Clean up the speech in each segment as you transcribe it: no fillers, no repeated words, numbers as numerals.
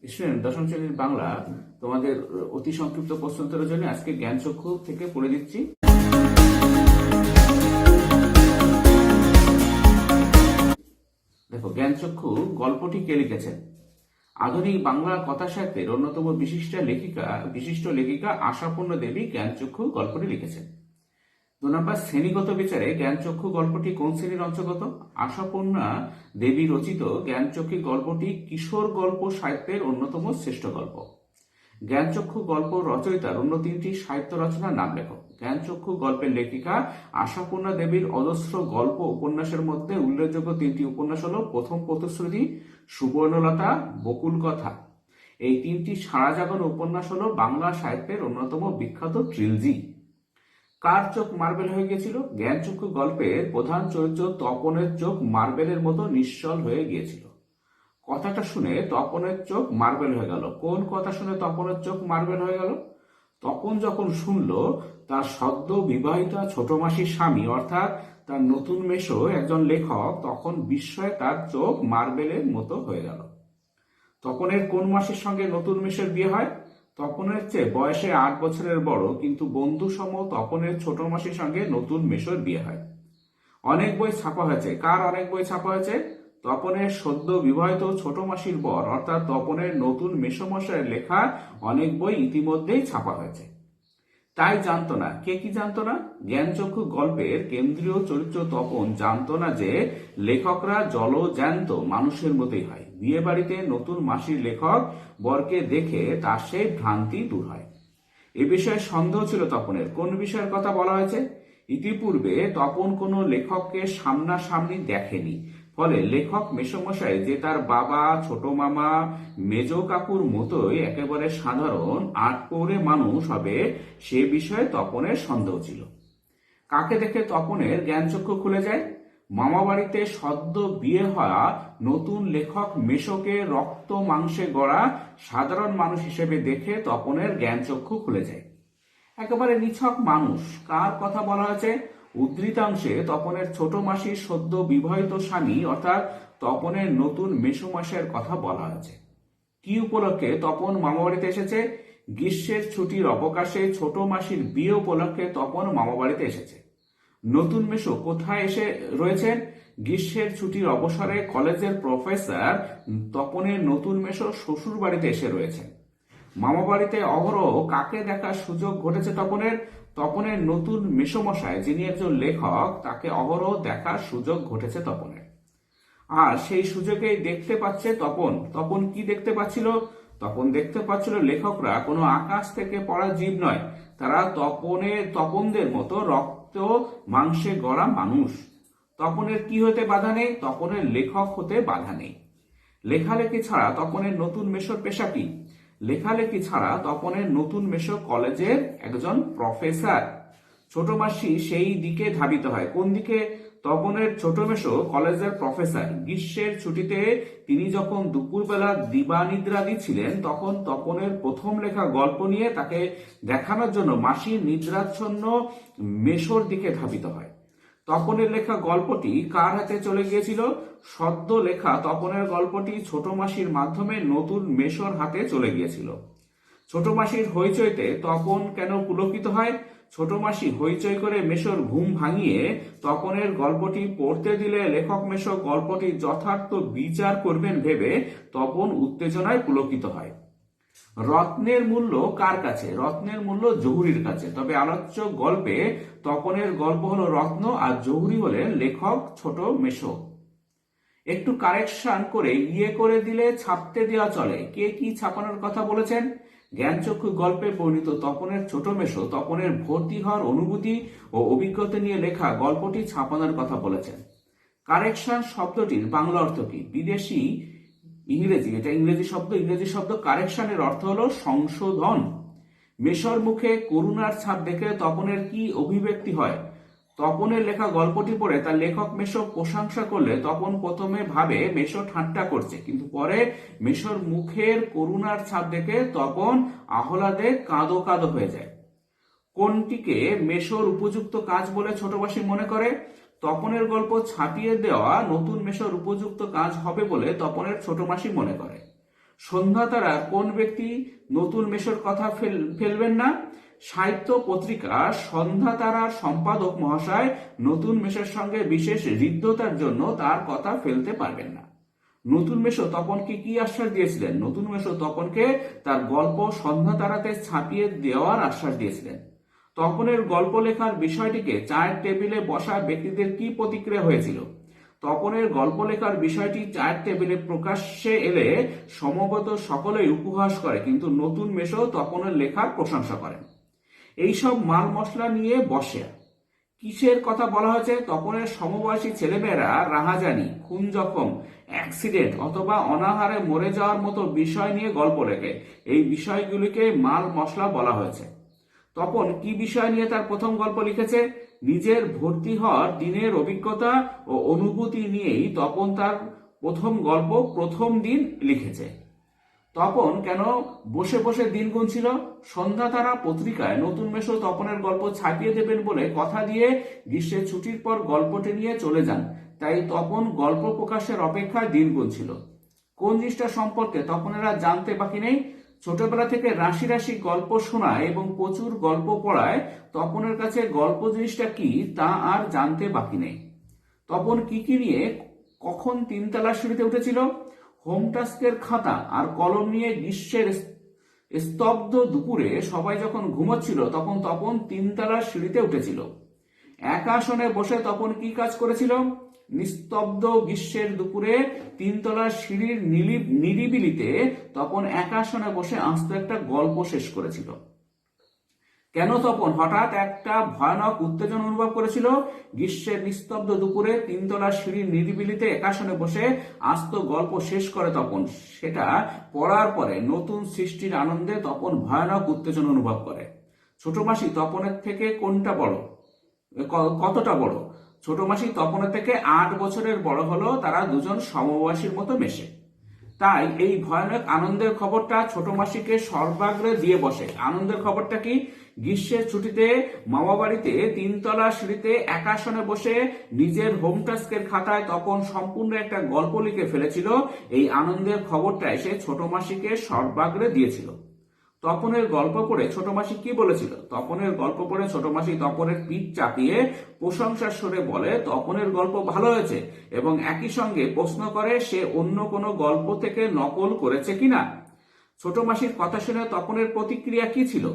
Student, দশম শ্রেণীর বাংলা তোমাদের অতি সংক্ষিপ্ত প্রশ্নোত্তরের জন্য আজকে জ্ঞানচক্ষু থেকে পড়ে দিচ্ছি। দেখো, জ্ঞানচক্ষু গল্পটি কে লিখেছেন? আধুনিক বাংলা কথা সাহিত্যের অন্যতম বিশিষ্ট লেখিকা আশাপূর্ণা দেবী জ্ঞানচক্ষু গল্পটি লিখেছেন। 2 নম্বর, শ্রেণীগত বিচারে জ্ঞানচক্ষু গল্পটি কোন শ্রেণীর অন্তর্গত? আশাপূর্ণা দেবী রচিত জ্ঞানচক্ষু গল্পটি কিশোর গল্প সাহিত্যের অন্যতম শ্রেষ্ঠ গল্প। জ্ঞানচক্ষু গল্প রচয়িতার অন্য 3টি সাহিত্য রচনার নাম লেখো। জ্ঞানচক্ষু গল্পের লেখিকা আশাপূর্ণা দেবীর অজস্র গল্প উপন্যাসের মধ্যে উল্লেখযোগ্য 3টি উপন্যাস হল প্রথম পথশ্রুতি, সুবর্ণলতা, বকুল কথা। এই 3টি সারা জাগানো উপন্যাস হল বাংলা সাহিত্যের অন্যতম বিখ্যাত ট্রিলজি। কার চোখ মার্বেল হয়ে গিয়েছিল? জ্ঞানচক্ষু গল্পের প্রধান চরিত্র তপনের চোখ মার্বেলের মতো নিশ্চল হয়ে গিয়েছিল। কথাটা শুনে তপনের চোখ মার্বেল হয়ে গেল। কোন কথা শুনে তপনের চোখ মার্বেল হয়ে গেল? তপন যখন শুনল তার সদ্য বিবাহিতা ছোট মাসির স্বামী অর্থাৎ তার নতুন মেশো একজন লেখক, তখন বিস্ময়ে তার চোখ মার্বেলের মতো হয়ে গেল। তপনের কোন মাসির সঙ্গে নতুন মেশোর বিয়ে হয়? তপনের চেয়ে বয়সে 8 বছরের বড় কিন্তু বন্ধু সম তপনের ছোট মাসির সঙ্গে নতুন মেশোর বিয়ে হয়। অনেক বই ছাপা হয়েছে। কার অনেক বই ছাপা হয়েছে? তপনের সদ্য বিবাহিত ছোট মাসির বর অর্থাৎ তপনের নতুন মেসোমশাইয়ের লেখা অনেক বই ইতিমধ্যেই ছাপা হয়েছে। তাই জানতো না। কে কি জানতো না? জ্ঞানচক্ষু গল্পের কেন্দ্রীয় চরিত্র তপন জানতো না যে লেখকরা জলজ্যান্ত মানুষের মতোই হয়। বিয়ে বাড়িতে নতুন মাসির লেখক বরকে দেখে তার সেই ভ্রান্তি দূর হয়। এ বিষয়ে সন্দেহ ছিল তপনের। কোন বিষয়ের কথা বলা হয়েছে? ইতিপূর্বে তপন কোনো লেখককে সামনাসামনি দেখেনি, ফলে লেখক মেসোমশাই যে তার বাবা, ছোট মামা, মেজ কাকুর মতোই একেবারে সাধারণ আটপৌরে মানুষ হবে, সে বিষয়ে তপনের সন্দেহ ছিল। কাকে দেখে তপনের জ্ঞানচক্ষু খুলে যায়? মামা বাড়িতে সদ্য বিয়ে হওয়া নতুন লেখক মেশোকে রক্ত মাংসে গড়া সাধারণ মানুষ হিসেবে দেখে তপনের জ্ঞানচক্ষু খুলে যায়। একেবারে নিছক মানুষ। কার কথা বলা হয়েছে? উদ্ধৃতাংশে তপনের ছোট মাসির সদ্য বিবাহিত স্বামী অর্থাৎ তপনের নতুন মেসোমশাইয়ের কথা বলা হয়েছে। কি উপলক্ষে তপন মামাবাড়িতে এসেছে? গ্রীষ্মের ছুটির অবকাশে ছোট মাসির বিয়ে উপলক্ষে তপন মামাবাড়িতে এসেছে। নতুন মেসো কোথায় এসে রয়েছেন? গ্রীষ্মের ছুটির অবসরে কলেজের প্রফেসর তপনের নতুন মেসো শ্বশুর বাড়িতে এসে রয়েছেন। মামা বাড়িতে অহরহ কাকে দেখার সুযোগ ঘটেছে তপনের? তপনের নতুন মেসোমশাই যিনি একজন লেখক, তাকে অহরহ দেখার সুযোগ ঘটেছে তপনের। আর সেই সুযোগেই দেখতে পাচ্ছে তপন। তপন কি দেখতে পাচ্ছিল? তপন দেখতে পাচ্ছিল লেখকরা কোনো আকাশ থেকে পড়া জীব নয়, তারা তপনদের মতো রক্ত মাংসে গড়া মানুষ। তপনের কি হতে বাধা নেই? তপনের লেখক হতে বাধা নেই। লেখালেখি ছাড়া তপনের নতুন মেশোর পেশা কি? লেখালেখি ছাড়া তপনের নতুন মেশো কলেজের একজন প্রফেসর। ছোট মাসি সেই দিকে ধাবিত হয়। কোন দিকে? তপনের ছোট মেশো কলেজের প্রফেসর। গ্রীষ্মের ছুটিতে তিনি যখন দুপুরবেলা দিবানিদ্রা দিচ্ছিলেন, তখন তপনের প্রথম লেখা গল্প নিয়ে তাকে দেখানোর জন্য মাসি নিদ্রাচ্ছন্ন মেশোর দিকে ধাবিত হয়। তপনের লেখা গল্পটি কার হাতে চলে গিয়েছিল? সদ্য লেখা তপনের গল্পটি ছোট মাসির মাধ্যমে নতুন মেশোর হাতে চলে গিয়েছিল। ছোট মাসির হইচইতে তপন কেন পুলকিত হয়? ছোট মাসি হইচই করে মেশোর ঘুম ভাঙিয়ে তপনের গল্পটি পড়তে দিলে লেখক মেশো গল্পটি যথার্থ বিচার করবেন ভেবে তপন উত্তেজনায় পুলকিত হয়। রত্নের মূল্য কার কাছে? রত্নের মূল্য জহুরির কাছে। তবে আলোচ্য গল্পে তপনের গল্প হলো রত্ন আর জহুরি হলেন লেখক ছোট মেশো। একটু কারেকশন করে করে দিলে ছাপতে দেওয়া চলে। কে কি ছাপানোর কথা বলেছেন? জ্ঞানচক্ষু গল্পে বর্ণিত তপনের ছোট মেশো তপনের ভর্তি হওয়ার অনুভূতি ও অভিজ্ঞতা নিয়ে লেখা গল্পটি ছাপানোর কথা বলেছেন। কারেকশন শব্দটির বাংলা অর্থ কি? বিদেশি ইংরেজি, এটা ইংরেজি শব্দ কারেকশনের অর্থ হলো সংশোধন। মেশোর মুখে করুণার ছাপ দেখে তপনের কি অভিব্যক্তি হয়? তপনের লেখা গল্পটি পড়ে তার লেখক মেশো প্রশংসা করলে তপন প্রথমে ভাবে মেশো ঠাট্টা করছে, কিন্তু পরে মেশোর মুখের করুণার ছাপ দেখে তপন আহ্লাদে কাঁদো কাঁদো হয়ে যায়। কোনটিকে মেশোর উপযুক্ত কাজ বলে ছোট মাসি মনে করে? তপনের গল্প ছাপিয়ে দেওয়া নতুন মেশোর উপযুক্ত কাজ হবে বলে তপনের ছোট মাসি মনে করে। সন্ধ্যা তারার কোন ব্যক্তি নতুন মেশোর কথা ফেলবেন না? সাহিত্য পত্রিকা সন্ধ্যা তারার সম্পাদক মহাশয় নতুন মেশোর সঙ্গে বিশেষ হৃদ্যতার জন্য তার কথা ফেলতে পারবেন না। নতুন মেশো তপনকে কি আশ্বাস দিয়েছিলেন? নতুন মেশো তপনকে তার গল্প সন্ধ্যা তারাতে ছাপিয়ে দেওয়ার আশ্বাস দিয়েছিলেন। তপনের গল্প লেখার বিষয়টিকে চায়ের টেবিলে বসা ব্যক্তিদের কি প্রতিক্রিয়া হয়েছিল? তপনের গল্প লেখার বিষয়টি চায়ের টেবিলে প্রকাশ্যে এলে সমবেত সকলেই উপহাস করে, কিন্তু নতুন মেশো তপনের লেখার প্রশংসা করেন। এইসব মাল মশলা নিয়ে বসে কিসের কথা বলা হয়েছে? তপনের সমবয়সী ছেলেমেয়েরা রাহাজানি, খুন জখম, অ্যাক্সিডেন্ট অথবা অনাহারে মরে যাওয়ার মতো বিষয় নিয়ে গল্প লেখে। এই বিষয়গুলিকে মাল মশলা বলা হয়েছে। তপন কি বিষয় নিয়ে তার প্রথম গল্প লিখেছে? নিজের ভর্তি হওয়ার দিনের অভিজ্ঞতা ও অনুভূতি নিয়েই তপন তার প্রথম গল্প প্রথম দিন লিখেছে। তপন কেন বসে বসে দিন গুনছিল? সন্ধ্যা তারা পত্রিকায় নতুন মেশো তপনের গল্প ছাপিয়ে দেবেন বলে কথা দিয়ে গ্রীষ্মের ছুটির পর গল্পটি নিয়ে চলে যান। তাই তপন গল্প প্রকাশের অপেক্ষায় দিন গুনছিল। কোন জিনিসটা সম্পর্কে তপনের আর জানতে বাকি নেই? ছোটবেলা থেকে রাশি রাশি গল্প শোনায় এবং প্রচুর গল্প পড়ায় তপনের কাছে গল্প জিনিসটা কি তা আর জানতে বাকি নেই। তপন কি নিয়ে কখন তিনতলা সিঁড়িতে উঠেছিল? হোম টাস্কের খাতা আর কলম নিয়ে গ্রীষ্মের স্তব্ধ দুপুরে সবাই যখন ঘুমোচ্ছিল তখন তপন তিনতলার সিঁড়িতে উঠেছিল। একা আসনে বসে তপন কি কাজ করেছিল? নিস্তব্ধ গ্রীষ্মের দুপুরে তিনতলার সিঁড়ির নিরিবিলিতে তপন একা আসনে বসে আস্ত একটা গল্প শেষ করেছিল। কেন তপন হঠাৎ একটা ভয়ানক উত্তেজনা অনুভব করেছিল? গ্রীষ্মের নিস্তব্ধ দুপুরে তিনতলার সিঁড়ির নিরিবিলিতে একাসনে বসে আস্ত গল্প শেষ করে তপন। সেটা পড়ার পরে নতুন সৃষ্টির আনন্দে তপন ভয়ানক উত্তেজনা অনুভব করে। ছোট মাসি তপনের থেকে কোনটা বড়? কতটা বড়? ছোট মাসি তপনের থেকে 8 বছরের বড় হলো। তারা দুজন সমবয়সীর মতো মেশে। তাই এই ভয়ানক আনন্দের খবরটা ছোট মাসিকে সর্বাগ্রে দিয়ে বসে। আনন্দের খবরটা কি? গ্রীষ্মের ছুটিতে মামা বাড়িতে তিনতলা সিঁড়িতে একাসনে বসে নিজের হোম টাস্কের খাতায় তপন সম্পূর্ণ একটা গল্প লিখে ফেলেছিল। এই আনন্দের খবরটা এসে ছোট মাসিকে সর্বাগ্রে দিয়েছিল। তপনের গল্প পড়ে ছোট মাসি কি বলেছিল? তপনের গল্প পড়ে ছোট মাসি তপনের পিঠ চাপিয়ে প্রশংসার সুরে বলে তপনের গল্প ভালো হয়েছে এবং একই সঙ্গে প্রশ্ন করে সে অন্য কোনো গল্প থেকে নকল করেছে কিনা। ছোট মাসির কথা শুনে তপনের প্রতিক্রিয়া কি ছিল?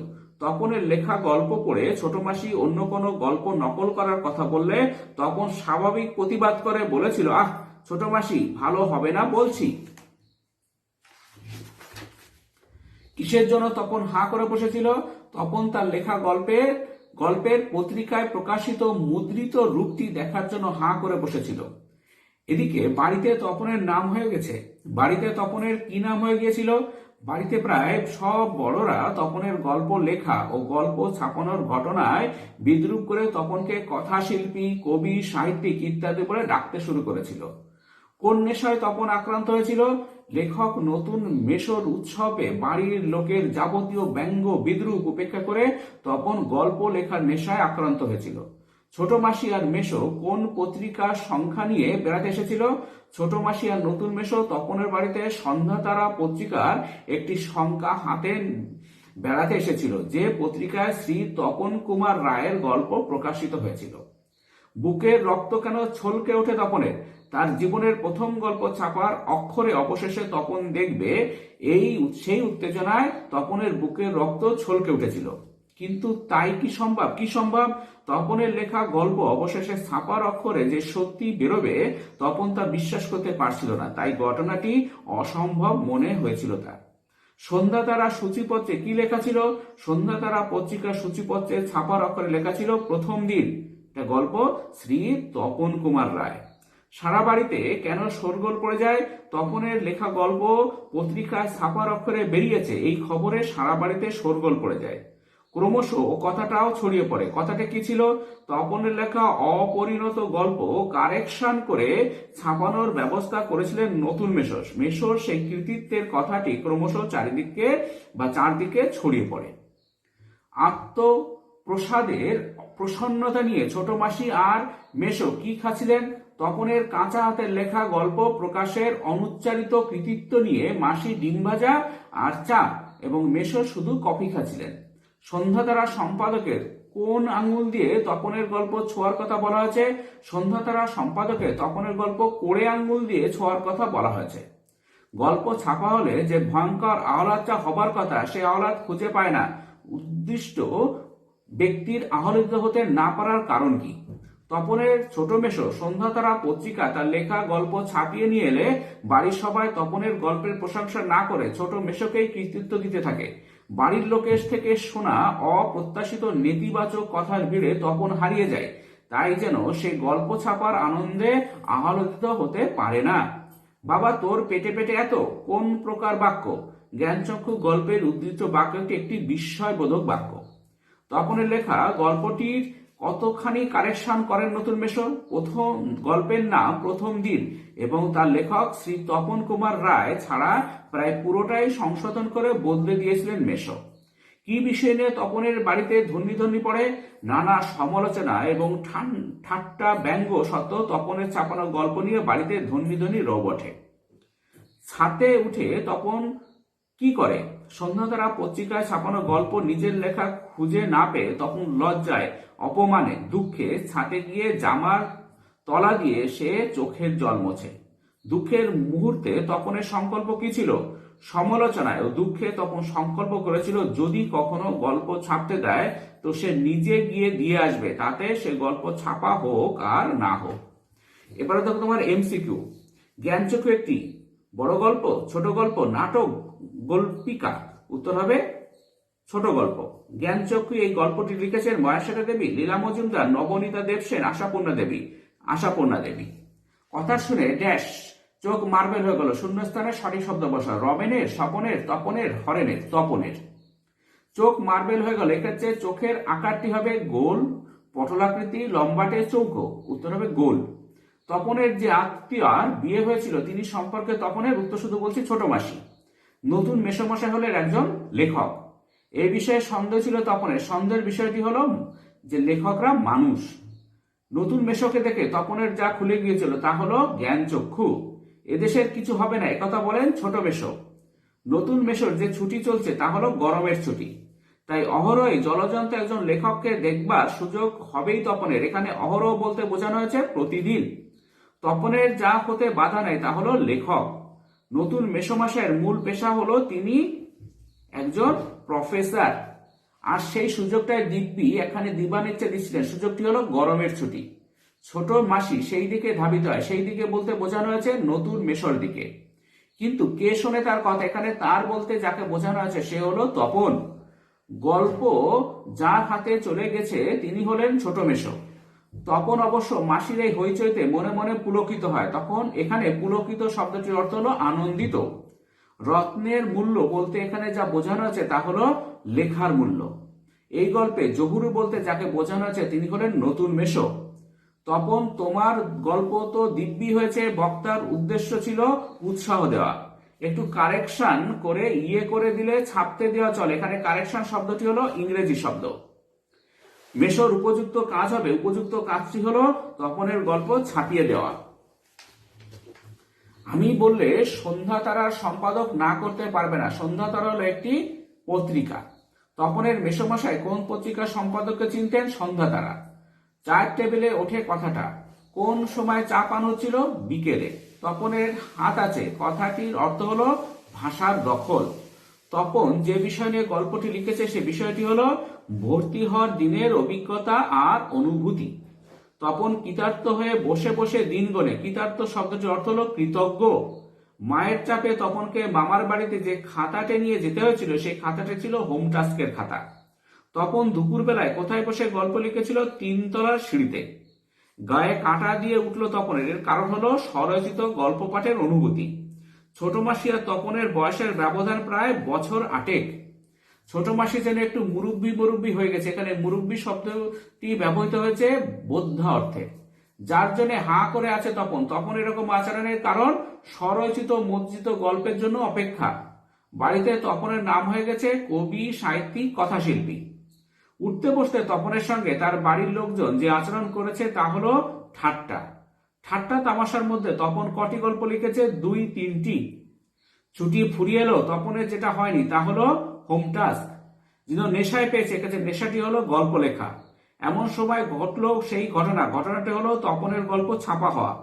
তপনের লেখা গল্প পড়ে ছোট মাসি অন্য কোনো গল্প নকল করার কথা বললে তপন স্বাভাবিক প্রতিবাদ করে বলেছিল, আহ ছোট মাসি, ভালো হবে না বলছি। কিসের জন্য তপন হাঁ করে বসেছিল? তপন তার লেখা গল্পের পত্রিকায় প্রকাশিত মুদ্রিত রূপটি দেখার জন্য হাঁ করে বসেছিল। এদিকে বাড়িতে তপনের নাম হয়ে গেছে। বাড়িতে তপনের কি নাম হয়ে গিয়েছিল? বাড়িতে প্রায় সব বড়রা তপনের গল্প লেখা ও গল্প ছাপানোর ঘটনায় বিদ্রূপ করে তপনকে কথাশিল্পী, কবি, সাহিত্যিক ইত্যাদি বলে ডাকতে শুরু করেছিল। কোন নেশায় তপন আক্রান্ত হয়েছিল? লেখক নতুন মেশোর উৎসবে বাড়ির লোকের যাবতীয় ব্যঙ্গ বিদ্রূপ উপেক্ষা করে তপন গল্প লেখার নেশায় আক্রান্ত হয়েছিল। ছোট মাসি আর মেশো কোন পত্রিকার সংখ্যা নিয়ে বেড়াতে এসেছিল? ছোট মাসি আর নতুন মেশো তপনের বাড়িতে সন্ধ্যা তারা পত্রিকার একটি সংখ্যা হাতে বেড়াতে এসেছিল, যে পত্রিকায় শ্রী তপন কুমার রায়ের গল্প প্রকাশিত হয়েছিল। বুকের রক্ত কেন ছলকে ওঠে তপনের? তার জীবনের প্রথম গল্প ছাপার অক্ষরে অবশেষে তপন দেখবে সেই উত্তেজনায় তপনের বুকের রক্ত ছলকে উঠেছিল। কিন্তু তাই কি সম্ভব? কি সম্ভব? তপনের লেখা গল্প অবশেষে ছাপার অক্ষরে যে সত্যি বেরোবে তপন তা বিশ্বাস করতে পারছিল না। তাই ঘটনাটি অসম্ভব মনে হয়েছিল তার। সন্ধ্যা তারা সূচিপত্রে কি লেখা ছিল? সন্ধ্যা তারা পত্রিকার সূচিপত্রে ছাপার অক্ষরে লেখা ছিল প্রথম দিন, এটা গল্প শ্রী তপন কুমার রায়। সারা বাড়িতে কেন শোরগোল পড়ে যায়? তপনের লেখা গল্প পত্রিকায় ছাপার অক্ষরে বেরিয়েছে, এই খবরে সারা বাড়িতে শোরগোল পড়ে যায়। ক্রমশ কথাটাও ছড়িয়ে পড়ে। কথাটা কি ছিল? তপনের লেখা অপরিণত গল্প কারেকশন করে ছাপানোর ব্যবস্থা করেছিলেন নতুন মেশোর। মেশোর সেই কৃতিত্বের কথাটি ক্রমশ চারদিকে ছড়িয়ে পড়ে। আত্মপ্রসাদের প্রসন্নতা নিয়ে ছোট মাসি আর মেশো কি খাচ্ছিলেন? তপনের কাঁচা হাতের লেখা গল্প প্রকাশের অনুচ্চারিত কৃতিত্ব নিয়ে মাসি ডিম ভাজা আর চা এবং মেশো শুধু কফি খাচ্ছিলেন। সন্ধ্যাতারা সম্পাদকের কোন আঙুল দিয়ে তপনের গল্প ছোঁয়ার কথা বলা হয়েছে? সন্ধ্যাতারা সম্পাদকের তপনের গল্প কোড়ে আঙুল দিয়ে ছোঁয়ার কথা বলা হয়েছে। গল্প ছাপা হলে যে ভয়ঙ্কর আহ্লাদটা হবার কথা সে আহ্লাদ খুঁজে পায় না। উদ্দিষ্ট ব্যক্তির আহ্লাদিত হতে না পারার কারণ কি? তপনের ছোট মেশো সন্ধ্যাতারা পত্রিকা তার লেখা গল্প ছাপিয়ে নিয়ে এলে বাড়ির সবাই তপনের গল্পের প্রশংসা না করে ছোট মেশোকেই কৃতিত্ব দিতে থাকে। বাড়ির লোকের থেকে শোনা অপ্রত্যাশিত নেতিবাচক কথার ভিড়ে তপন হারিয়ে যায়। তাই যেন সে গল্প ছাপার আনন্দে আহ্লাদিত হতে পারে না। বাবা, তোর পেটে পেটে এত কোন প্রকার বাক্য? জ্ঞানচক্ষু গল্পের উদ্ধৃত বাক্যটি একটি বিস্ময়বোধক বাক্য। তপনের লেখা গল্পটির কতখানি কারেকশন করেন নতুন মেশো? প্রথম গল্পের নাম প্রথম দিন এবং তার লেখক শ্রী তপন কুমার রায় ছাড়া প্রায় পুরোটাই সংশোধন করে বদলে দিয়েছিলেন মেশো। কি বিষয় নিয়ে তপনের বাড়িতে ধন্যি পড়ে? নানা সমালোচনা এবং ঠাট্টা ব্যঙ্গ সত্ত্বেও তপনের ছাপানো গল্প নিয়ে বাড়িতে ধন্যি রব ওঠে। ছাতে উঠে তপন কি করে? সন্ধ্যাতারা পত্রিকায় ছাপানো গল্প নিজের লেখা খুঁজে না পেয়ে তখন লজ্জায়, অপমানে, দুঃখে ছাতে গিয়ে জামার তলা দিয়ে সে চোখের জল মোছে। দুঃখের মুহূর্তে তপনের সংকল্প কি ছিল? সমালোচনায় ও দুঃখে তপন সংকল্প করেছিল যদি কখনো গল্প ছাপতে দেয় তো সে নিজে গিয়ে দিয়ে আসবে, তাতে সে গল্প ছাপা হোক আর না হোক। এবারে দেখো তোমার এমসিকিউ। জ্ঞানচক্ষু একটি বড় গল্প, ছোট গল্প, নাটক, গল্পিকা? উত্তর হবে ছোট গল্প। জ্ঞানচক্ষু এই গল্পটি লিখেছেন মহেশ্বরী দেবী, লীলা মজুমদার, নবনীতা দেবসেন, আশাপূর্ণা দেবী। কথা শুনে ড্যাশ চোখ মার্বেল হয়ে গেল। শূন্যস্থানে সঠিক শব্দ বসা। রমেনের, স্বপনের, তপনের, হরেনের, তপনের। চোখ মার্বেল হয়ে গেল। এক্ষেত্রে চোখের আকারটি হবে গোল, পটলাকৃতি, লম্বাটে, চৌকো। উত্তর হবে গোল। তপনের যে আত্মীয়ার বিয়ে হয়েছিল তিনি সম্পর্কে তপনের? উত্তর শুধু বলছি ছোট মাসি। নতুন মেসোমশাই হলেন একজন লেখক। এই বিষয়ে সন্দেহ ছিল তপনের। সন্দেহের বিষয়টি হলো যে লেখকরা মানুষ। নতুন মেশোকে দেখে তপনের যা খুলে গিয়েছিল তা হলো জ্ঞানচক্ষু। এদেশের কিছু হবে না একথা বলেন ছোট মেশো। নতুন মেশোর যে ছুটি চলছে তা হলো গরমের ছুটি। তাই অহরহই জলজন্ত একজন লেখককে দেখবার সুযোগ হবেই তপনের। এখানে অহরহ বলতে বোঝানো হয়েছে প্রতিদিন। তপনের যা হতে বাধা নেই তা হলো লেখক। নতুন মেসোমশাইয়ের মূল পেশা হলো তিনি একজন প্রফেসর, আর সেই সুযোগটায় দিব্যি এখানে দিবানিচ্ছে দিচ্ছিলেন। সুযোগটি হলো গরমের ছুটি। ছোট মাসি সেই দিকে ধাবিত হয়। সেই দিকে বলতে বোঝানো হয়েছে নতুন মেশোর দিকে। কিন্তু কে শোনে তার কথা? এখানে তার বলতে যাকে বোঝানো হয়েছে সে হলো তপন। গল্প যার হাতে চলে গেছে তিনি হলেন ছোট মেশো। তপন অবশ্য মাসির এই হইচইতে মনে মনে পুলকিত হয়। তখন এখানে পুলকিত শব্দটির অর্থ হলো আনন্দিত। রত্নের মূল্য বলতে এখানে যা বোঝানো হয়েছে তা হলো লেখার মূল্য। এই গল্পে জহুরু বলতে যাকে বোঝানো হয়েছে তিনি হলেন নতুন মেশো। তপন, তোমার গল্প তো দিব্যি হয়েছে। বক্তার উদ্দেশ্য ছিল উৎসাহ দেওয়া। একটু কারেকশন করে করে দিলে ছাপতে দেওয়া চলে। এখানে কারেকশন শব্দটি হলো ইংরেজি শব্দ। মেশোর উপযুক্ত কাজ হবে, উপযুক্ত কাজটি হলো তপনের গল্প ছাপিয়ে দেওয়া। আমি বললে সন্ধ্যাতারার সম্পাদক না করতে পারবে না। সন্ধ্যাতারা হলো একটি পত্রিকা। তপনের মেসোমশাই কোন পত্রিকার সম্পাদককে চিনতেন? সন্ধ্যাতারা। চায়ের টেবিলে ওঠে কথাটা। কোন সময় চা পান হচ্ছিল? বিকেলে। তপনের হাত আছে কথাটির অর্থ হলো ভাষার দখল। তপন যে বিষয় নিয়ে গল্পটি লিখেছে সে বিষয়টি হলো ভর্তি হওয়ার দিনের অভিজ্ঞতা আর অনুভূতি। তপন কৃতার্থ হয়ে বসে বসে দিন গণে। কৃতার্থ শব্দটির অর্থ হলো কৃতজ্ঞ। মায়ের চাপে তপনকে মামার বাড়িতে যে খাতাটা নিয়ে যেতে হয়েছিল সেই খাতাটা ছিল হোম টাস্কের খাতা। তপন দুপুর বেলায় কোথায় বসে গল্প লিখেছিল? 3 তলার সিঁড়িতে। গায়ে কাঁটা দিয়ে উঠল তপনের। এর কারণ হলো স্বরচিত গল্প পাঠের অনুভূতি। ছোট মাসি আর তপনের বয়সের ব্যবধান প্রায় বছর 8। ছোট মাসি যেন একটু মুরব্বি হয়ে গেছে। এখানে মুরব্বি শব্দটি ব্যবহৃত হয়েছে বোদ্ধা অর্থে। যার জন্য হা করে আছে তপন। তপন এরকম আচরণের কারণ স্বরচিত মজ্জিত গল্পের জন্য অপেক্ষা। বাড়িতে তপনের নাম হয়ে গেছে কবি, সাহিত্যিক, কথাশিল্পী। উঠতে বসতে তপনের সঙ্গে তার বাড়ির লোকজন যে আচরণ করেছে তা হলো ঠাট্টা। ঠাট্টা তামাশার মধ্যে তপন কটি গল্প লিখেছে? 2-3টি। ছুটি ফুরিয়ে এলো, তপনের যেটা হয়নি তা হলো হোম টাস্ক। যিনি নেশায় পেয়েছে, কাছে নেশাটি হলো গল্প লেখা। এমন সময় ঘটলো সেই ঘটনাটি হলো তপনের গল্প ছাপা হওয়া।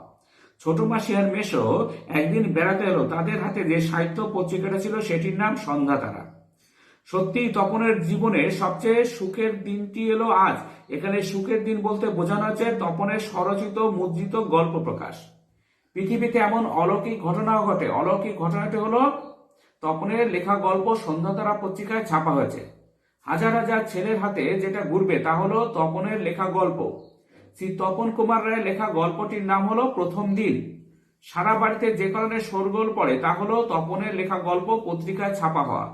ছোট মাসি আর মেশো একদিন বেড়াতে এলো, তাদের হাতে যে সাহিত্য পত্রিকাটা ছিল সেটির নাম সন্ধ্যাতারা। সত্যিই তপনের জীবনের সবচেয়ে সুখের দিনটি এলো আজ। এখানে সুখের দিন বলতে বোঝানো হচ্ছে তপনের স্বরচিত মুদ্রিত গল্প প্রকাশ। পৃথিবীতে এমন অলৌকিক ঘটনাও ঘটে। অলৌকিক ঘটনাটি হলো তপনের লেখা গল্প সন্ধ্যাতারা পত্রিকায় ছাপা হয়েছে। হাজার হাজার ছেলের হাতে যেটা ঘুরবে তা হলো তপনের লেখা গল্প। শ্রী তপন কুমার রায়ের লেখা গল্পটির নাম হলো প্রথম দিন। সারা বাড়িতে যে কারণে শোরগোল পড়ে তা হলো তপনের লেখা গল্প পত্রিকায় ছাপা হওয়া।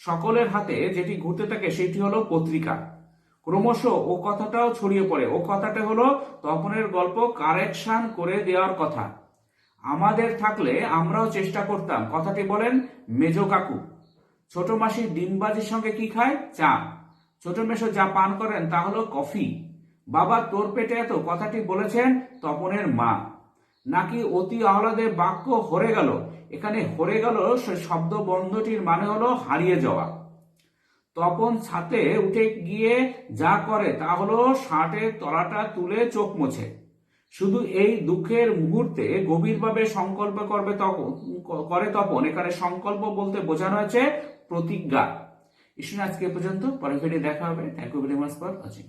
সকলের হাতে যেটি ঘুরতে থাকে সেটি হলো পত্রিকা। ক্রমশ ও কথাটাও ছড়িয়ে পড়ে। ও কথাটা হলো তপনের গল্প কারেকশন করে দেওয়ার কথা। আমাদের থাকলে আমরাও চেষ্টা করতাম। কথাটি বলেন মেজো কাকু। ছোট মাসি ডিমবাজির সঙ্গে কি খায়? চা। ছোট মেশো যা পান করেন তা হলো কফি। বাবা তোর পেটে এত, কথাটি বলেছেন তপনের মা। নাকি অতি আহ্লাদে বাক্য হরে গেল। এখানে হরে গেল সে শব্দ বন্ধটির মানে হলো হারিয়ে যাওয়া। তপন ছাতে উঠে গিয়ে যা করে তা হলো শার্টের তলাটা তুলে চোখ মোছে। শুধু এই দুঃখের মুহূর্তে গভীরভাবে সংকল্প করে তপন। এখানে সংকল্প বলতে বোঝানো হয়েছে প্রতিজ্ঞা। আজকে পর্যন্ত, পরে ভিডিও দেখা হবে। Thank you very much for watching.